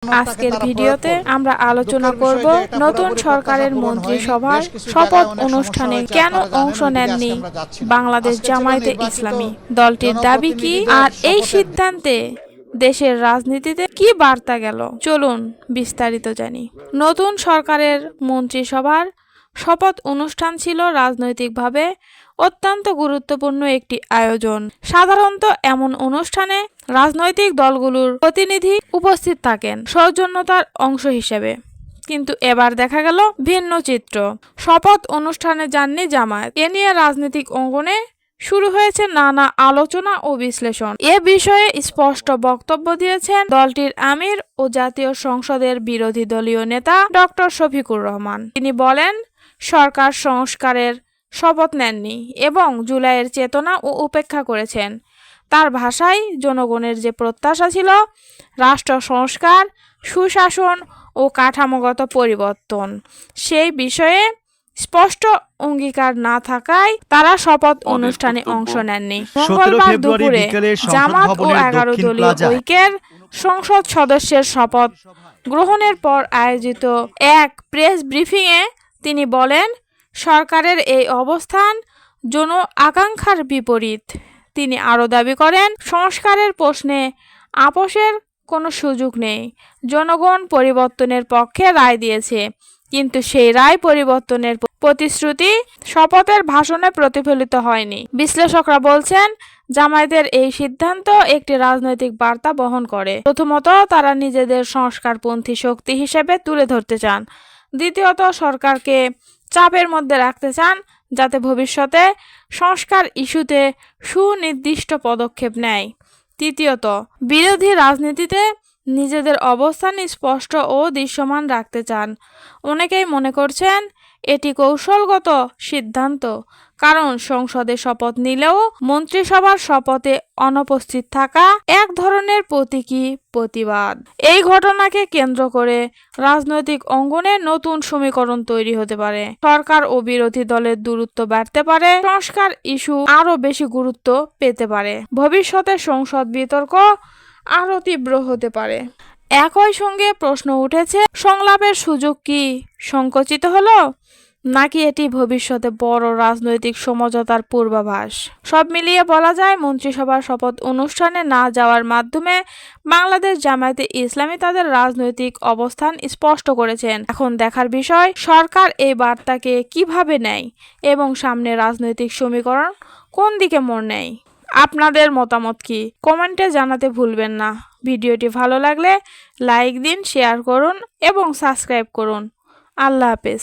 আজকের ভিডিওতে আমরা আলোচনা করব নতুন সরকারের মন্ত্রিসভার শপথ অনুষ্ঠানে কেন অংশ নেননি বাংলাদেশ জামায়াতে ইসলামী, দলটির দাবি কি, আর এই সিদ্ধান্তে দেশের রাজনীতিতে কি বার্তা গেল। চলুন বিস্তারিত জানি। নতুন সরকারের মন্ত্রিসভার শপথ অনুষ্ঠান ছিল রাজনৈতিকভাবে অত্যন্ত গুরুত্বপূর্ণ একটি আয়োজন। সাধারণত এমন অনুষ্ঠানে রাজনৈতিক দলগুলোর প্রতিনিধি উপস্থিত থাকেন সৌজন্যতার অংশ হিসেবে, কিন্তু এবার দেখা গেল ভিন্ন চিত্র। শপথ অনুষ্ঠানে যাননি জামায়াত। এ নিয়ে রাজনৈতিক অঙ্গনে শুরু হয়েছে নানা আলোচনা ও বিশ্লেষণ। এ বিষয়ে স্পষ্ট বক্তব্য দিয়েছেন দলটির আমির ও জাতীয় সংসদের বিরোধী দলীয় নেতা ডক্টর শফিকুর রহমান। তিনি বলেন, সরকার সংস্কারের শপথ নেননি এবং জুলাইয়ের চেতনা ও উপেক্ষা করেছেন। তার ভাষায়, জনগণের যে প্রত্যাশা ছিল রাষ্ট্র সংস্কার, সুশাসন ও কাঠামোগত পরিবর্তন, সেই বিষয়ে স্পষ্ট অঙ্গীকার না থাকায় তারা শপথ অনুষ্ঠানে অংশ নেননি। মঙ্গলবার দুপুরে জামাত ও 11 দলীয় ঐক্যের সংসদ সদস্যের শপথ গ্রহণের পর আয়োজিত এক প্রেস ব্রিফিংয়ে তিনি বলেন, সরকারের এই অবস্থান জন আকাঙ্ক্ষার বিপরীত। তিনি আরও দাবি করেন, সংস্কারের প্রশ্নে আপোষের কোনো সুযোগ নেই। জনগণ পরিবর্তনের পক্ষে রায় দিয়েছে, কিন্তু সেই রায় পরিবর্তনের প্রতিশ্রুতি শপথের ভাষণে প্রতিফলিত হয়নি। বিশ্লেষকরা বলছেন, জামায়াতের এই সিদ্ধান্ত একটি রাজনৈতিক বার্তা বহন করে। প্রথমত, তারা নিজেদের সংস্কারপন্থী শক্তি হিসেবে তুলে ধরতে চান। দ্বিতীয়ত, সরকারকে চাপের মধ্যে রাখতে চান যাতে ভবিষ্যতে সংস্কার ইস্যুতে সুনির্দিষ্ট পদক্ষেপ নেয়। তৃতীয়ত, বিরোধী রাজনীতিতে নিজেদের অবস্থান স্পষ্ট ও দৃশ্যমান রাখতে চান। অনেকেই মনে করছেন এটি কৌশলগত সিদ্ধান্ত, কারণ সংসদে শপথ নিলেও মন্ত্রিসভার শপথে অনুপস্থিত থাকা এক ধরনের প্রতীকী প্রতিবাদ। এই ঘটনাকে কেন্দ্র করে রাজনৈতিক অঙ্গনে নতুন সমীকরণ তৈরি হতে পারে। সরকার ও বিরোধী দলের দূরত্ব বাড়তে পারে, সংস্কার ইস্যু আরও বেশি গুরুত্ব পেতে পারে, ভবিষ্যতে সংসদ বিতর্ক আরও তীব্র হতে পারে। একই সঙ্গে প্রশ্ন উঠেছে, সংলাপের সুযোগ কি সংকুচিত হলো, নাকি এটি ভবিষ্যতে বড় রাজনৈতিক সমঝোতার পূর্বাভাস? সব মিলিয়ে বলা যায়, মন্ত্রিসভার শপথ অনুষ্ঠানে না যাওয়ার মাধ্যমে বাংলাদেশ জামায়াতে ইসলামী তাদের রাজনৈতিক অবস্থান স্পষ্ট করেছেন। এখন দেখার বিষয়, সরকার এই বার্তাকে কিভাবে নেয় এবং সামনে রাজনৈতিক সমীকরণ কোন দিকে মোড় নেয়। আপনাদের মতামত কি কমেন্টে জানাতে ভুলবেন না। ভিডিওটি ভালো লাগলে লাইক দিন, শেয়ার করুন এবং সাবস্ক্রাইব করুন। আল্লাহ হাফেজ।